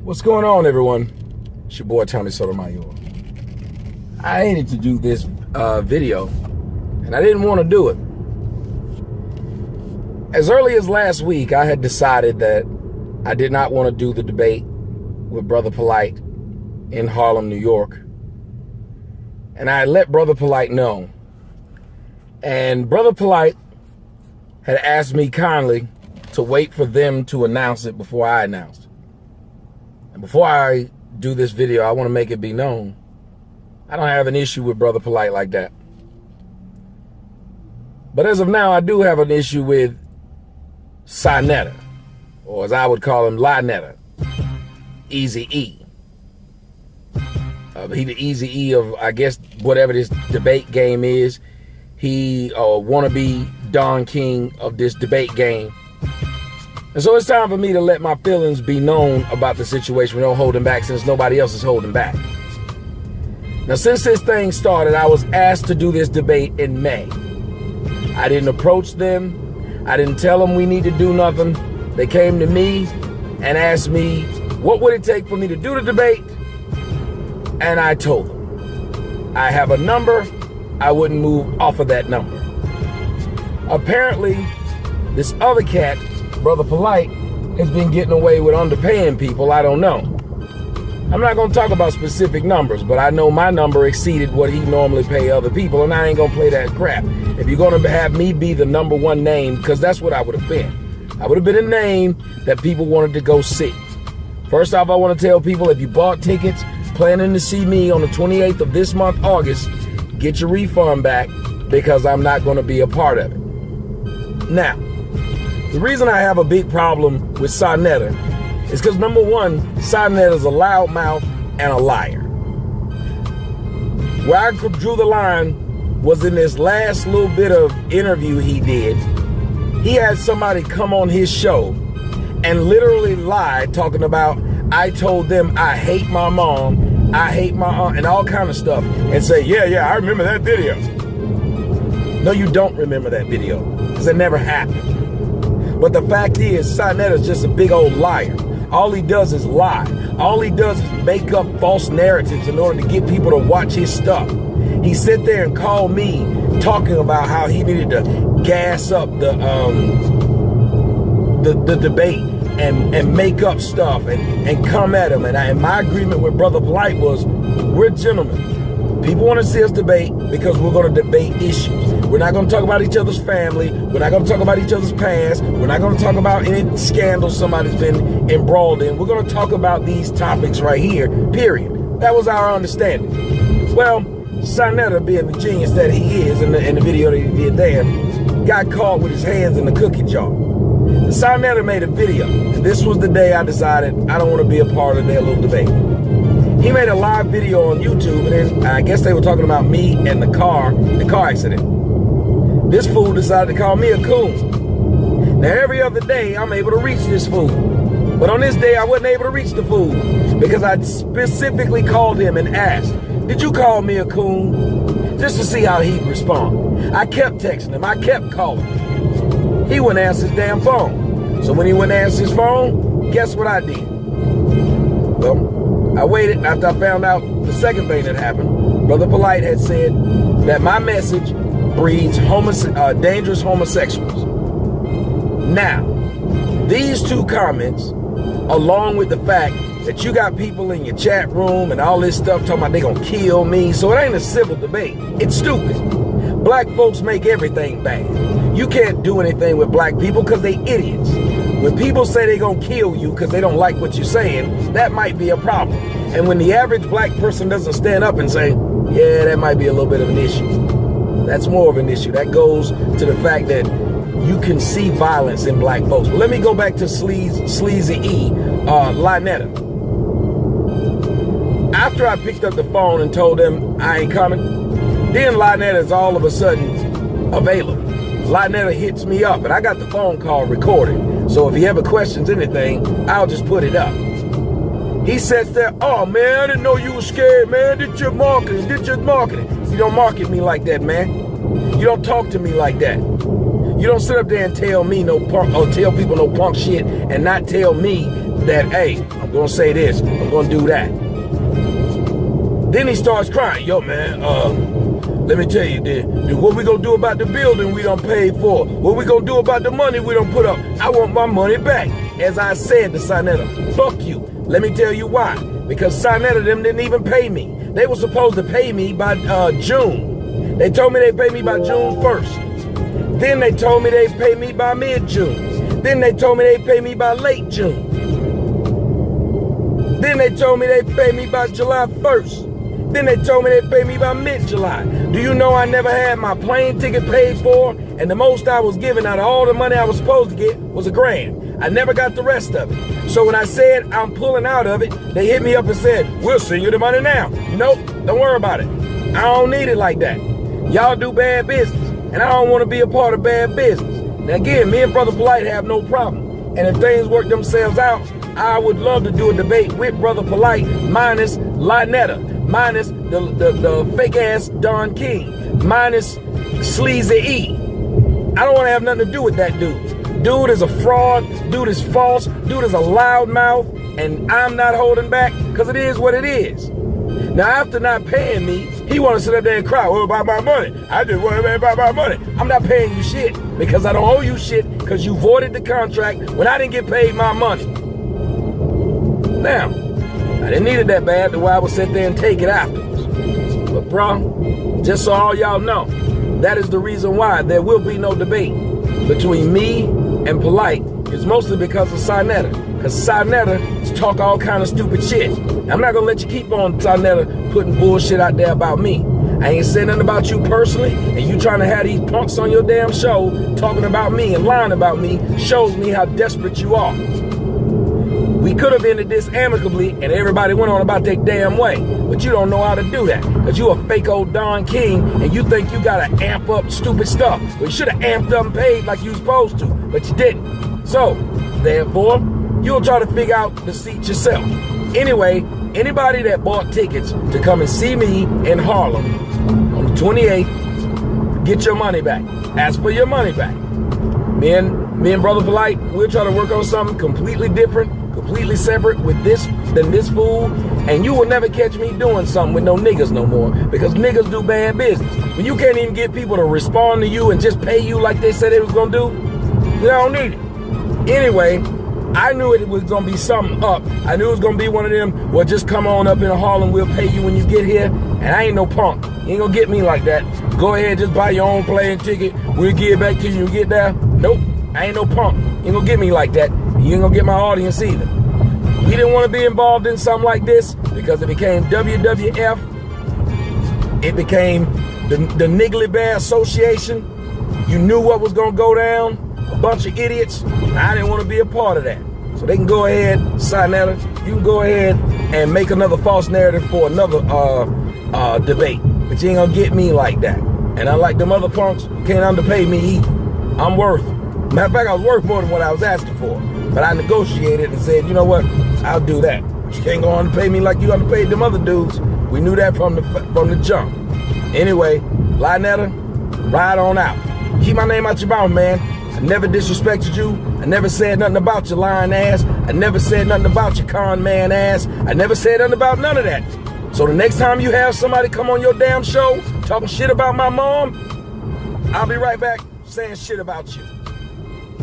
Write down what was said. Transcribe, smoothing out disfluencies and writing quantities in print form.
What's going on, everyone? It's your boy Tommy Sotomayor. I hated to do this video, and I didn't want to do it. As early as last week, I had decided that I did not want to do the debate with Brother Polite in Harlem, New York. And I let Brother Polite know. And Brother Polite had asked me kindly to wait for them to announce it before I announced. And before I do this video, I want to make it be known, I don't have an issue with Brother Polite like that. But as of now, I do have an issue with Sinetta, or as I would call him, Linetta, Easy E. He the Easy E of, I guess, whatever this debate game is. He wannabe Don King of this debate game. And so it's time for me to let my feelings be known about the situation. We don't hold them back since nobody else is holding back. Now, since this thing started, I was asked to do this debate in May. I didn't approach them. I didn't tell them we need to do nothing. They came to me and asked me, what would it take for me to do the debate? And I told them, I have a number. I wouldn't move off of that number. Apparently, this other cat, Brother Polite, has been getting away with underpaying people. I don't know. I'm not going to talk about specific numbers, but I know my number exceeded what he normally pay other people, and I ain't going to play that crap. If you're going to have me be the number one name, because that's what I would have been. I would have been a name that people wanted to go see. First off, I want to tell people, if you bought tickets planning to see me on the 28th of this month, August, get your refund back, because I'm not going to be a part of it. Now, the reason I have a big problem with Sinetta is because, number one, Sinetta is a loudmouth and a liar. Where I drew the line was in this last little bit of interview he did. He had somebody come on his show and literally lie, talking about, I told them I hate my mom, I hate my aunt, and all kind of stuff, and say, yeah, I remember that video. No, you don't remember that video, because it never happened. But the fact is, Sinetta is just a big old liar. All he does is lie. All he does is make up false narratives in order to get people to watch his stuff. He sit there and called me talking about how he needed to gas up the debate and make up stuff and come at him. And my agreement with Brother Polite was, we're gentlemen. People want to see us debate because we're going to debate issues. We're not going to talk about each other's family. We're not going to talk about each other's past. We're not going to talk about any scandal somebody's been embroiled in. We're going to talk about these topics right here, period. That was our understanding. Well, Sinetta, being the genius that he is in the video that he did there, got caught with his hands in the cookie jar. And Sinetta made a video, and this was the day I decided I don't want to be a part of their little debate. He made a live video on YouTube, and then I guess they were talking about me and the car accident. This fool decided to call me a coon. Now, every other day, I'm able to reach this fool. But on this day, I wasn't able to reach the fool because I specifically called him and asked, did you call me a coon? Just to see how he'd respond. I kept texting him. I kept calling him. He wouldn't answer his damn phone. So when he wouldn't answer his phone, guess what I did? Well, I waited after I found out the second thing that happened. Brother Polite had said that my message breeds dangerous homosexuals. Now, these two comments, along with the fact that you got people in your chat room and all this stuff talking about they gonna kill me, so it ain't a civil debate. It's stupid. Black folks make everything bad. You can't do anything with black people because they idiots. When people say they gonna kill you because they don't like what you're saying, that might be a problem. And when the average black person doesn't stand up and say, yeah, that might be a little bit of an issue, that's more of an issue. That goes to the fact that you can see violence in black folks. But let me go back to Sleazy E, Linetta. After I picked up the phone and told them I ain't coming, then Linetta is all of a sudden available. Linetta hits me up, and I got the phone call recorded. So if he ever questions anything, I'll just put it up. He sits there, oh man, I didn't know you were scared, man. Did your marketing. You don't market me like that, man. You don't talk to me like that. You don't sit up there and tell me no punk, or tell people no punk shit, and not tell me that, hey, I'm gonna say this, I'm gonna do that. Then he starts crying. Yo, man, let me tell you, what we gonna do about the building we done paid for? What we gonna do about the money we done put up? I want my money back. As I said to Sinetta, fuck you. Let me tell you why. Because Sinetta them didn't even pay me. They were supposed to pay me by June. They told me they'd pay me by June 1st. Then they told me they'd pay me by mid-June. Then they told me they'd pay me by late June. Then they told me they'd pay me by July 1st. Then they told me they'd pay me by mid-July. Do you know I never had my plane ticket paid for? And the most I was given out of all the money I was supposed to get was $1,000. I never got the rest of it. So when I said I'm pulling out of it, they hit me up and said, we'll send you the money now. Nope, don't worry about it. I don't need it like that. Y'all do bad business, and I don't want to be a part of bad business. Now again, me and Brother Polite have no problem. And if things work themselves out, I would love to do a debate with Brother Polite minus Lynetta, minus the fake ass Don King, minus Sleazy E. I don't want to have nothing to do with that dude. Dude is a fraud, dude is false, dude is a loudmouth, and I'm not holding back because it is what it is. Now, after not paying me, he want to sit up there and cry, well, about my money. I just want to about my money. I'm not paying you shit because I don't owe you shit because you voided the contract when I didn't get paid my money. Now, I didn't need it that bad the way I would sit there and take it afterwards. But bro, just so all y'all know, that is the reason why there will be no debate between me and Polite. It's mostly because of Sinetta. Because Sinetta talk all kind of stupid shit. I'm not gonna let you keep on Sinetta putting bullshit out there about me. I ain't saying nothing about you personally, and you trying to have these punks on your damn show talking about me and lying about me shows me how desperate you are. We could have ended this amicably and everybody went on about their damn way. But you don't know how to do that. Because you a fake old Don King and you think you gotta amp up stupid stuff. Well, you should have amped up and paid like you was supposed to, but you didn't. So, therefore, you'll try to figure out the seat yourself. Anyway, anybody that bought tickets to come and see me in Harlem on the 28th, get your money back. Ask for your money back. Me and Brother Polite, we'll try to work on something completely different, completely separate with this than this fool, and you will never catch me doing something with no niggas no more, because niggas do bad business. When you can't even get people to respond to you and just pay you like they said they was gonna do, you don't need it. Anyway, I knew it was gonna be something up. I knew it was gonna be one of them, well, just come on up in Harlem, we'll pay you when you get here, and I ain't no punk. You ain't gonna get me like that. Go ahead, just buy your own plane ticket, we'll give it back to you when you get there. Nope, I ain't no punk. You ain't gonna get me like that. You ain't gonna get my audience either. We didn't want to be involved in something like this because it became WWF. It became the Niggly Bear Association. You knew what was going to go down. A bunch of idiots. I didn't want to be a part of that. So they can go ahead, Sinetta, you can go ahead and make another false narrative for another debate. But you ain't going to get me like that. And unlike them other punks, you can't underpay me either. I'm worth. Matter of fact, I was worth more than what I was asking for. But I negotiated and said, you know what? I'll do that. You can't go on to pay me like you underpaid them other dudes. We knew that from the jump. Anyway, Lynetta, ride on out. Keep my name out your mouth, man. I never disrespected you. I never said nothing about your lying ass. I never said nothing about your con man ass. I never said nothing about none of that. So the next time you have somebody come on your damn show talking shit about my mom, I'll be right back saying shit about you.